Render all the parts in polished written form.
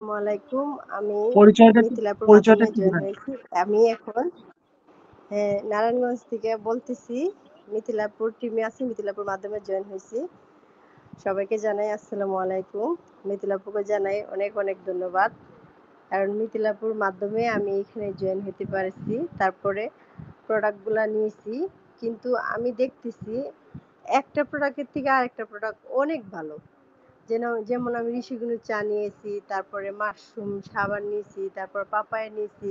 আসসালামু আলাইকুম। আমি পরিচয়টা একটু মিথিলাপুর পরিচয়টা মাধ্যমে একটু জয়েন দিবেন। হয়েছি। আমি এখন নারায়ণগঞ্জ থেকে বলতেছি। মিথিলাপুর টিমে আছি, মিথিলাপুর মাধ্যমে জয়েন হয়েছি। সবাইকে জানাই আসসালামু আলাইকুম। মিথিলাপুকে জানাই অনেক অনেক ধন্যবাদ। কারণ মিথিলাপুর মাধ্যমে আমি এখানে জয়েন হতে পারছি। তারপরে প্রোডাক্টগুলা নিয়েছি। কিন্তু আমি দেখতেছি একটা প্রোডাক্টের থেকে আরেকটা প্রোডাক্ট অনেক ভালো। যেমন আমি ঋষিগুণের চা নিয়েছি, তারপরে মাশরুম সাবান নিয়েছি, তারপর পাপায়া নিয়েছি,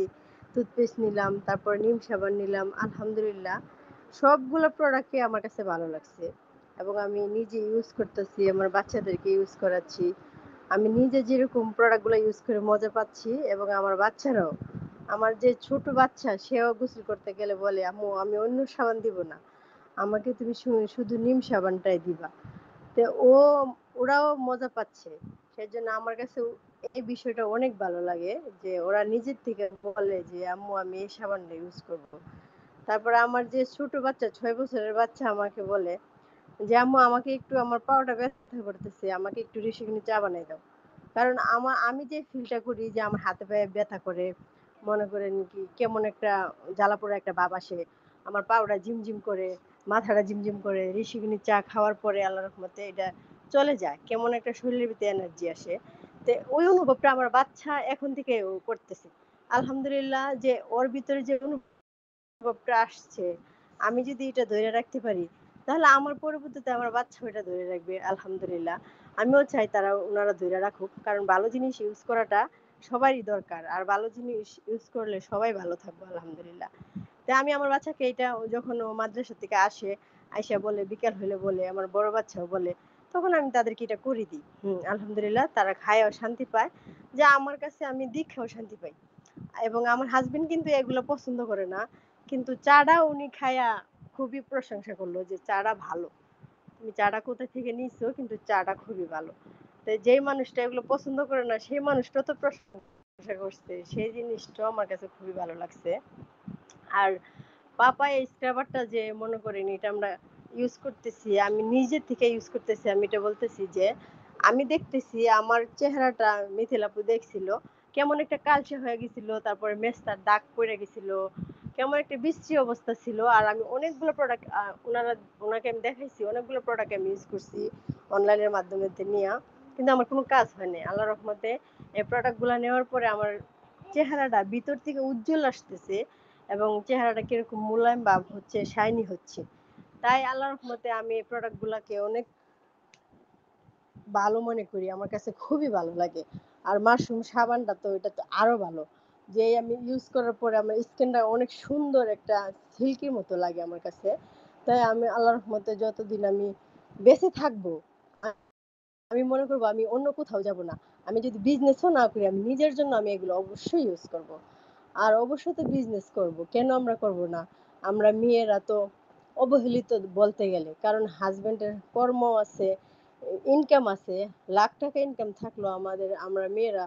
টুথপেস্ট নিলাম, তারপর নিম সাবান নিলাম। আলহামদুলিল্লাহ সবগুলো প্রোডাক্টই আমার কাছে ভালো লাগছে এবং আমি নিজে ইউজ করতেছি, আমার বাচ্চাদেরকে ইউজ করাচ্ছি। আমি নিজে যেরকম প্রোডাক্টগুলো ইউজ করে মজা পাচ্ছি এবং আমার বাচ্চারাও, আমার যে ছোট বাচ্চা সেও গোসল করতে গেলে বলে আম্মু আমি অন্য সাবান দিব না, আমাকে তুমি শুধু নিম সাবানটাই দিবা। তো ওরাও মজা পাচ্ছে। সেজন্য আমার কাছে এই বিষয়টা অনেক ভালো লাগে যে ওরা নিজের থেকে বলে যে আম্মু আমি এই সাবানটা ইউজ করব। তারপরে আমার যে ছোট বাচ্চা 6 বছরের বাচ্চা আমাকে বলে যে আম্মু আমাকে একটু আমার পাউটা ব্যথা করতেছে, আমাকে একটু ঋষিগুনি চা বানাই দাও। কারণ আমি যে ফিলটা করি যে আমার হাতে পায়ে ব্যথা করে, মনে করেন কি কেমন একটা জ্বালাপোড়া একটা ভাব আসে, আমার পাউটা ঝিমঝিম করে, মাথাটা ঝিমঝিম করে, ঋষিগুনি চা খাওয়ার পরে আল্লাহর রহমতে এটা চলে যায়, কেমন একটা শরীরের ভিতরে এনার্জি আসে। তো ওই অনুভবটা আমার বাচ্চা এখন থেকে ও করতেছে। আলহামদুলিল্লাহ যে ওর ভিতরে যে অনুভবটা আসছে, আমি যদি এটা ধরে রাখতে পারি তাহলে আমার পরবর্তীতে আমার বাচ্চা ওটা ধরে রাখবে। আলহামদুলিল্লাহ আমিও চাই তারা ওনারা ধরে রাখুক, কারণ ভালো জিনিস ইউজ করাটা সবারই দরকার, আর ভালো জিনিস ইউজ করলে সবাই ভালো থাকবো। আলহামদুলিল্লাহ তাই আমি আমার বাচ্চাকে এটা যখন ও মাদ্রাসা থেকে আসে, আইসা বলে, বিকাল হলে বলে, আমার বড় বাচ্চাও বলে, তখন আমি তাদেরকে এটা করে দিই। আলহামদুলিল্লাহ তারা খায়ও শান্তি পায়, যা আমার কাছে আমি দীক্ষাও শান্তি পাই। এবং আমার হাজবেন্ড কিন্তু এগুলো পছন্দ করে না, কিন্তু চাটা উনি খায়া খুবই প্রশংসা করলো যে চাটা ভালো, তুমি চাটা কোথা থেকে নিছো, কিন্তু চাটা খুবই ভালো। তো যেই মানুষটা এগুলো পছন্দ করে না সেই মানুষটা তো প্রশংসা করছে, সেই জিনিসটাও আমার কাছে খুবই ভালো লাগছে। আর পাপায়া স্ক্রাবারটা যে মনে করেন এটা আমরা ইউজ করতেছি, আমি নিজে থেকে ইউজ করতেছি, আমি এটা বলতেছি যে আমি দেখতেছি আমার চেহারাটা মিথিলাপু দেখছিল কেমন একটা কালচে হয়ে গেছিল, তারপরে মেস্তার দাগ পড়ে গেছিল, কেমন একটা বিশ্রী অবস্থা ছিল। আর আমি অনেকগুলো প্রোডাক্ট ওনাকে আমি দেখাইছি, অনেকগুলো প্রোডাক্ট আমি ইউজ করছি অনলাইনের মাধ্যমে নিয়ে, কিন্তু আমার কোনো কাজ হয়নি। আল্লাহ রহমতে এই প্রোডাক্টগুলো নেওয়ার পরে আমার চেহারাটা ভিতর থেকে উজ্জ্বল আসতেছে এবং চেহারাটা কিরকম মোলায়েম ভাব হচ্ছে, শাইনি হচ্ছে। তাই আল্লাহর রহমতে আমি এই প্রোডাক্টগুলোকে অনেক ভালো মনে করি, আমার কাছে খুবই ভালো লাগে। আর মাশরুম সাবানটা তো এটা তো আরো ভালো, যে আমি ইউজ করার পরে আমার স্কিনটা অনেক সুন্দর একটা সিল্কির মতো লাগে আমার কাছে। তাই আমি আল্লাহর রহমতে যতদিন আমি বেঁচে থাকবো, আমি মনে করবো আমি অন্য কোথাও যাব না। আমি যদি বিজনেসও না করি, আমি নিজের জন্য আমি এগুলো অবশ্যই ইউজ করব। আর অবশ্যই তো বিজনেস করব, কেন আমরা করব না? আমরা মেয়েরা তো অবহেলিত বলতে গেলে, কারণ হাজবেন্ডের কর্ম আছে, ইনকাম আছে, লাখ টাকা ইনকাম থাকলো আমাদের, আমরা মেয়েরা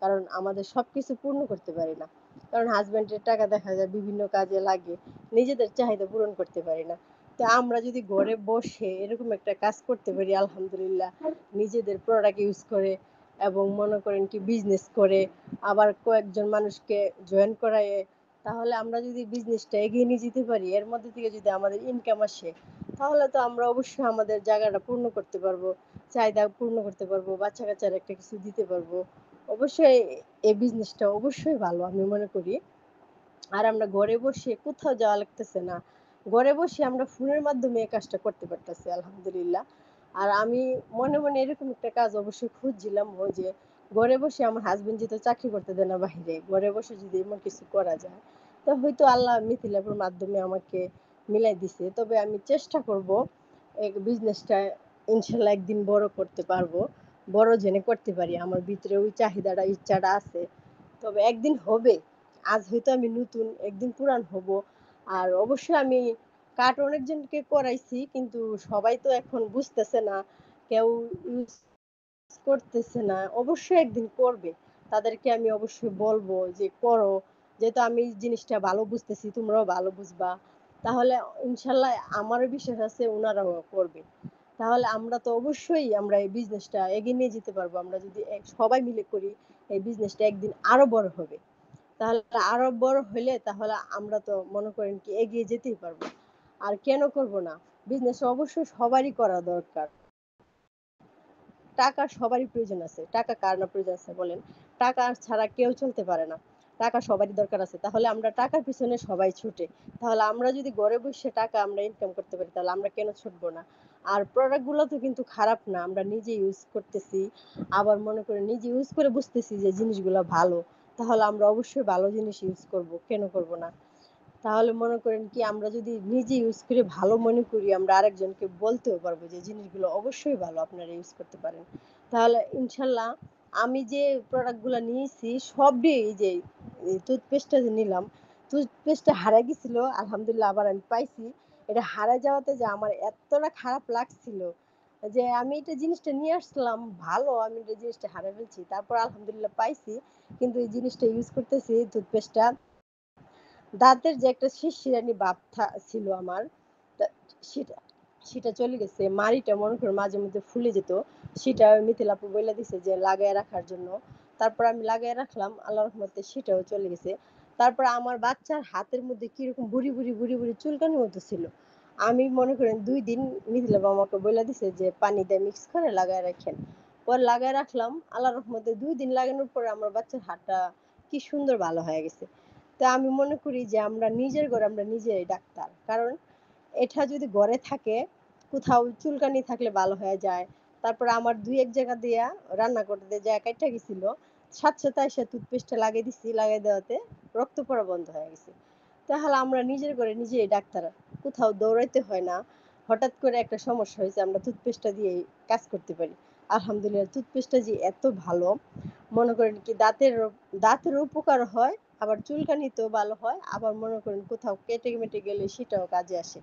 কারণ আমাদের সবকিছু পূর্ণ করতে পারি না, কারণ হাজবেন্ডের টাকা দেখা যায় বিভিন্ন কাজে লাগে, নিজেদের চাহিদা পূরণ করতে পারি না। তো আমরা যদি ঘরে বসে এরকম একটা কাজ করতে পারি, আলহামদুলিল্লাহ, নিজেদের প্রোডাক্ট ইউজ করে এবং মনে করেন কি বিজনেস করে আবার কয়েকজন মানুষকে জয়েন করায়, তাহলে আমরা যদি বিজনেসটা এগিয়ে নিয়ে যেতে পারি, এর মধ্যে থেকে যদি আমাদের ইনকাম আসে, তাহলে তো আমরা অবশ্যই আমাদের জায়গাটা পূর্ণ করতে পারবো, চাহিদা পূর্ণ করতে পারবো, বাচ্চা কাচ্চার একটা কিছু দিতে পারবো। অবশ্যই এই বিজনেসটা অবশ্যই ভালো আমি মনে করি। আর আমরা ঘরে বসে কোথাও যাওয়া লাগতেছে না, ঘরে বসে আমরা ফোনের মাধ্যমে এই কাজটা করতে পারতেছি। আলহামদুলিল্লাহ। আর আমি মনে মনে এরকম একটা কাজ অবশ্যই খুঁজছিলাম, ওই যে ঘরে বসে, আমার হাজবেন্ড যেহেতু চাকরি করতে দেয় না বাইরে, ঘরে বসে যদি এমন কিছু করা যায়, তো হয়তো আল্লাহ মিথিলাপুর মাধ্যমে আমাকে মিলাই দিছে। তবে আমি চেষ্টা করব এই বিজনেসটা ইনশাল্লাহ একদিন বড় করতে পারবো, বড় জেনে করতে পারি, আমার ভিতরে ওই চাহিদাটা ইচ্ছাটা আছে। তবে একদিন হবে, আজ হয়তো আমি নতুন, একদিন পুরান হব। আর অবশ্যই আমি কাট অনেকজনকে করাইছি, কিন্তু সবাই তো এখন বুঝতেছে না, কেউ ইউজ করতেছে না, অবশ্যই একদিন করবে। তাদেরকে আমি অবশ্যই বলবো যে করো, যেহেতু আমি জিনিসটা ভালো বুঝতেছি, তোমরাও ভালো বুঝবা, তাহলে ইনশাল্লাহ আমারও বিশ্বাস আছে ওনারাও করবে। তাহলে আমরা তো অবশ্যই আমরা এই বিজনেসটা এগিয়ে নিয়ে যেতে পারবো, আমরা যদি সবাই মিলে করি, এই বিজনেসটা একদিন আরো বড় হবে। তাহলে আরো বড় হইলে তাহলে আমরা তো মনে করেন কি এগিয়ে যেতেই পারবো। আর কেন করব না? বিজনেস অবশ্যই সবারই করা দরকার। টাকা সবারই প্রয়োজন আছে। টাকা কার না প্রয়োজন আছে বলেন? টাকা ছাড়া কেউ চলতে পারে না। টাকা সবারই দরকার আছে। তাহলে আমরা টাকার পিছনে সবাই ছুটে। তাহলে আমরা যদি ঘরে বসে টাকা আমরা ইনকাম করতে পারি তাহলে আমরা কেন ছুটবো না? আর প্রোডাক্ট গুলো তো কিন্তু খারাপ না। আমরা নিজে ইউজ করতেছি। আবার মনে করেন নিজে ইউজ করে বুঝতেছি যে জিনিসগুলা ভালো। তাহলে আমরা অবশ্যই ভালো জিনিস ইউজ করব। কেন করব না? তাহলে মনে করেন কি আমরা যদি নিজে ইউজ করে ভালো মনে করি আমরা আরেকজনকে বলতেও পারবো যে জিনিসগুলো অবশ্যই ভালো আপনারা ইউজ করতে পারেন। তাহলে ইনশাল্লাহ আমি যে প্রোডাক্টগুলো নিয়েছি সবই এই যে টুথপেস্টটা যে নিলাম টুথপেস্টটা হারাই গেছিল আলহামদুলিল্লাহ আবার আমি পাইছি। এটা হারাই যাওয়াতে যে আমার এতটা খারাপ লাগছিল যে আমি এটা জিনিসটা নিয়ে আসলাম ভালো আমি এটা জিনিসটা হারাই ফেলছি তারপর আলহামদুলিল্লাহ পাইছি কিন্তু এই জিনিসটা ইউজ করতেছি টুথপেস্টটা দাঁতের যে একটা শিরশিরানি ভাব ছিল আমার সেটা সেটা চলে গেছে মাড়িটা মনে করো মাঝে মধ্যে ফুলে যেত সেটা মিথিলা আপু বলে দিছে যে লাগায় রাখার জন্য তারপর আমি লাগায় রাখলাম আল্লাহর রহমতে সেটাও চলে গেছে তারপর আমার বাচ্চার হাতের মধ্যে কিরকম বুড়ি বুড়ি বুড়ি বুড়ি চুলকানি মতো ছিল আমি মনে করেন 2 দিন মিথিলা আপু আমাকে বলে দিছে যে পানি দিয়ে মিক্স করে লাগায় রাখেন পর লাগায় রাখলাম আল্লাহর রহমতে 2 দিন লাগানোর পরে আমার বাচ্চার হাতটা কি সুন্দর ভালো হয়ে গেছে তো আমি মনে করি যে আমরা নিজের ঘরে আমরা নিজেরাই ডাক্তার কারণ এটা যদি ঘরে থাকে কোথাও চুলকানি থাকলে ভালো হয়ে যায় তারপর আমার 2-1 জায়গা দিয়া রান্না করতে যায় কাইটা গেছিল সাথে সাথে এসে টুথপেস্টটা লাগিয়ে দিছি লাগিয়ে দেওয়াতে রক্ত পড়া বন্ধ হয়ে গেছে তাহলে আমরা নিজের ঘরে নিজেই ডাক্তার কোথাও দৌড়াইতে হয় না হঠাৎ করে একটা সমস্যা হয়েছে আমরা টুথপেস্টটা দিয়ে কাজ করতে পারি আলহামদুলিল্লাহ টুথপেস্টটা যে এত ভালো মনে করেন কি দাঁতের উপকার হয় আবার চুলকানিতেও ভালো হয় আবার মনে করেন কোথাও কেটে মেটে গেলে সেটাও কাজে আসে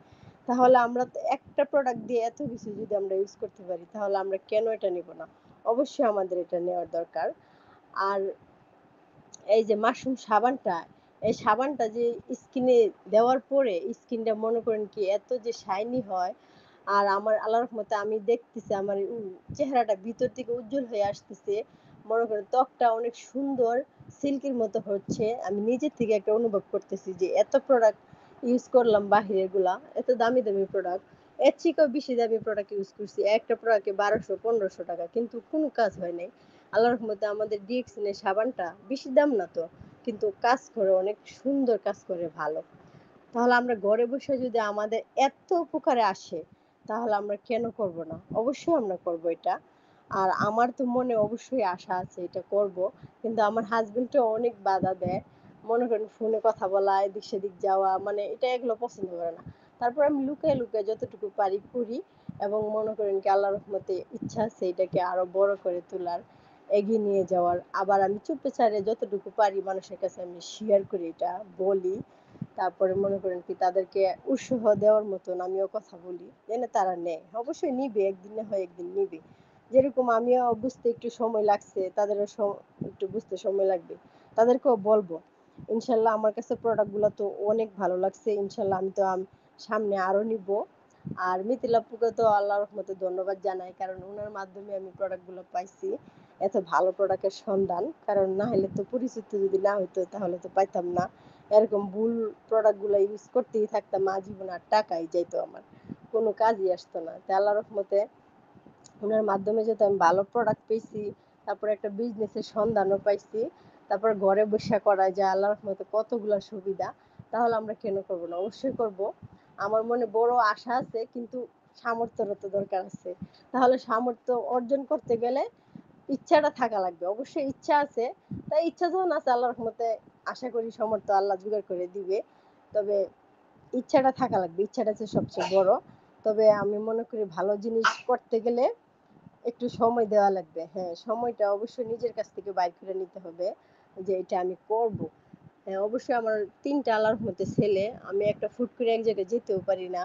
তাহলে আমরা তো একটা প্রোডাক্ট দিয়ে এত কিছু যদি আমরা ইউজ করতে পারি তাহলে আমরা কেন এটা নিব না অবশ্যই আমাদের এটা নেওয়ার দরকার আর এই যে মাশরুম সাবানটা এই সাবানটা যে স্কিনে দেওয়ার পরে স্কিনটা মনে করেন কি এত যে শাইনি হয় আর আমার আল্লাহর রহমতে আমি দেখতেছি আমার চেহারাটা ভিতর থেকে উজ্জ্বল হয়ে আসতেছে মনে করেন ত্বকটা অনেক সুন্দর সিল্কের মতো হচ্ছে আমি নিজে থেকে একটা অনুভব করতেছি যে এত প্রোডাক্ট ইউজ করলাম বাহিরের গুলা এত দামি দামি প্রোডাক্ট এর থেকেও বেশি দামি প্রোডাক্ট ইউজ করছি একটা প্রোডাক্টে 1200-1500 টাকা কিন্তু কোনো কাজ হয় নাই আল্লাহর রহমতে আমাদের ডিএক্সিনের সাবানটা বেশি দাম না তো কিন্তু কাজ করে অনেক সুন্দর কাজ করে ভালো তাহলে আমরা ঘরে বসে যদি আমাদের এত উপকারে আসে তাহলে আমরা কেন করব না অবশ্যই আমরা করব এটা আর আমার তো মনে অবশ্যই আশা আছে এটা করব কিন্তু আমার হাজবেন্ডও অনেক বাধা দেয় মনে করেন ফোনে কথা বলা এদিক সেদিক যাওয়া মানে এটা এগুলো পছন্দ করে না তারপর আমি লুকায় লুকায় যতটুকু পারি করি এবং মনে করেন কি আল্লাহর রহমতে ইচ্ছা আছে এটাকে আরো বড় করে তোলার এগিয়ে নিয়ে যাওয়ার আবার আমি চুপচারে যতটুকু পারি মানুষের কাছে আমি শেয়ার করি এটা বলি তারপরে মনে করেন কি তাদেরকে উৎসাহ দেওয়ার মতন আমিও কথা বলি যেন তারা নেয় অবশ্যই নিবে একদিন না হয় একদিন নিবে যেরকম আমিও বুঝতে একটু সময় লাগছে তাদেরও একটু বুঝতে সময় লাগবে তাদেরকেও বলবো ইনশাল্লাহ আমার কাছে প্রোডাক্ট গুলো তো অনেক ভালো লাগছে ইনশাল্লাহ আমি তো সামনে আরো নিব আর মিথিলা আপুকে তো আল্লাহর রহমতে ধন্যবাদ জানাই কারণ ওনার মাধ্যমে আমি প্রোডাক্ট গুলো পাইছি এত ভালো প্রোডাক্টের সন্ধান কারণ না হলে তো পরিচিত যদি না হইতো তাহলে তো পাইতাম না এরকম ভুল প্রোডাক্ট গুলো ইউজ করতেই থাকতাম আজীবন আর টাকাই যাইতো আমার কোনো কাজই আসতো না তাই আল্লাহর রহমতে ওনার মাধ্যমে যেহেতু আমি ভালো প্রোডাক্ট পেয়েছি তারপর একটা বিজনেসের সন্ধানও পাইছি তারপর ঘরে বসে করা যায় আল্লাহর রহমতে কতগুলো সুবিধা তাহলে আমরা কেন করব না অবশ্যই করব আমার মনে বড় আশা আছে কিন্তু সামর্থ্যেরও তো দরকার আছে তাহলে সামর্থ্য অর্জন করতে গেলে ইচ্ছাটা থাকা লাগবে অবশ্যই ইচ্ছা আছে তাই ইচ্ছা যখন আছে আল্লাহর রহমতে আশা করি সামর্থ্য আল্লাহ জোগাড় করে দিবে তবে ইচ্ছাটা থাকা লাগবে ইচ্ছাটা হচ্ছে সবচেয়ে বড় তবে আমি মনে করি ভালো জিনিস করতে গেলে একটু সময় দেওয়া লাগবে হ্যাঁ সময়টা অবশ্যই নিজের কাছ থেকে বাইর করে নিতে হবে যে এটা আমি করব হ্যাঁ অবশ্যই আমার 3টা আল্লাহর মধ্যে ছেলে আমি একটা ফুট করে এক জায়গায় যেতেও পারি না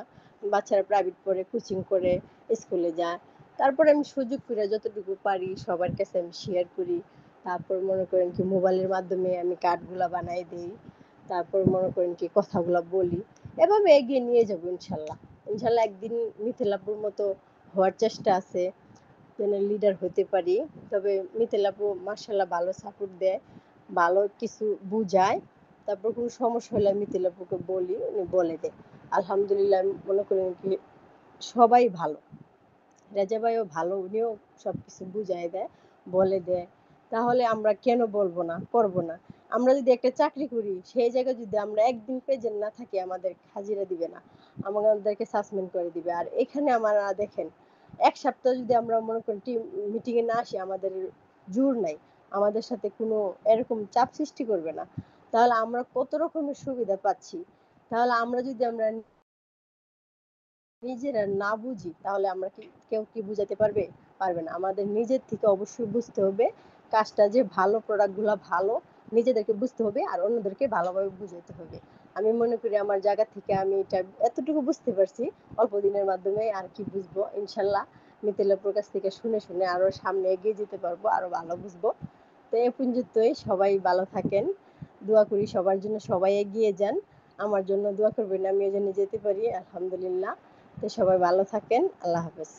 বাচ্চারা প্রাইভেট পড়ে কোচিং করে স্কুলে যায় তারপরে আমি সুযোগ করে যতটুকু পারি সবার কাছে আমি শেয়ার করি তারপর মনে করেন কি মোবাইলের মাধ্যমে আমি কার্ডগুলা বানাই দিই তারপর মনে করেন কি কথাগুলো বলি এভাবে এগিয়ে নিয়ে যাবো ইনশাল্লাহ ইনশাল্লাহ একদিন মিথিলাপুর মতো হওয়ার চেষ্টা আছে যেন লিডার হতে পারি। তবে মিতাল আপু মাশাআল্লাহ ভালো সাপোর্ট দেয়, ভালো কিছু বুঝায়। তারপর কোনো সমস্যা হলে আমি মিতাল আপুকে বলি, উনি বলে দেয়। আলহামদুলিল্লাহ আমি মনে করি কি সবাই ভালো। রেজা ভাইও ভালো, উনিও সবকিছু বুঝায় দেয়, বলে দেয়। তাহলে আমরা কেন বলবো না, করবো না? আমরা যদি একটা চাকরি করি, সেই জায়গায় যদি আমরা একদিন প্রেজেন্ট না থাকি, আমাদের হাজিরা দিবে না, আমাদেরকে সাসপেন্ড করে দিবে। আর এখানে আমরা দেখেন, এক সপ্তাহ যদি আমরা মনে করি টিম মিটিং এ না আসি, আমাদের জোর নাই, আমাদের সাথে কোনো এরকম চাপ সৃষ্টি করবে না। তাহলে আমরা কত রকমের সুবিধা পাচ্ছি। তাহলে আমরা নিজেরা না বুঝি, তাহলে আমরা কি কেউ কি বুঝাতে পারবে? পারবে না। আমাদের নিজের থেকে অবশ্যই বুঝতে হবে কাজটা যে ভালো, প্রোডাক্টগুলো ভালো, নিজেদেরকে বুঝতে হবে আর অন্যদেরকে ভালোভাবে বুঝাতে হবে। আমি মনে করি আমার জায়গা থেকে আমি এটা এতটুকু বুঝতে পারছি অল্প দিনের মাধ্যমে। আর কি বুঝবো, ইনশাল্লাহ মিতাল আপুর কাছ থেকে শুনে শুনে আরো সামনে এগিয়ে যেতে পারবো, আরো ভালো বুঝবো। তো এই পর্যন্তই, সবাই ভালো থাকেন, দোয়া করি সবার জন্য, সবাই এগিয়ে যান। আমার জন্য দোয়া করবেন, আমিও যেন যেতে পারি। আলহামদুলিল্লাহ। তো সবাই ভালো থাকেন, আল্লাহ হাফেজ।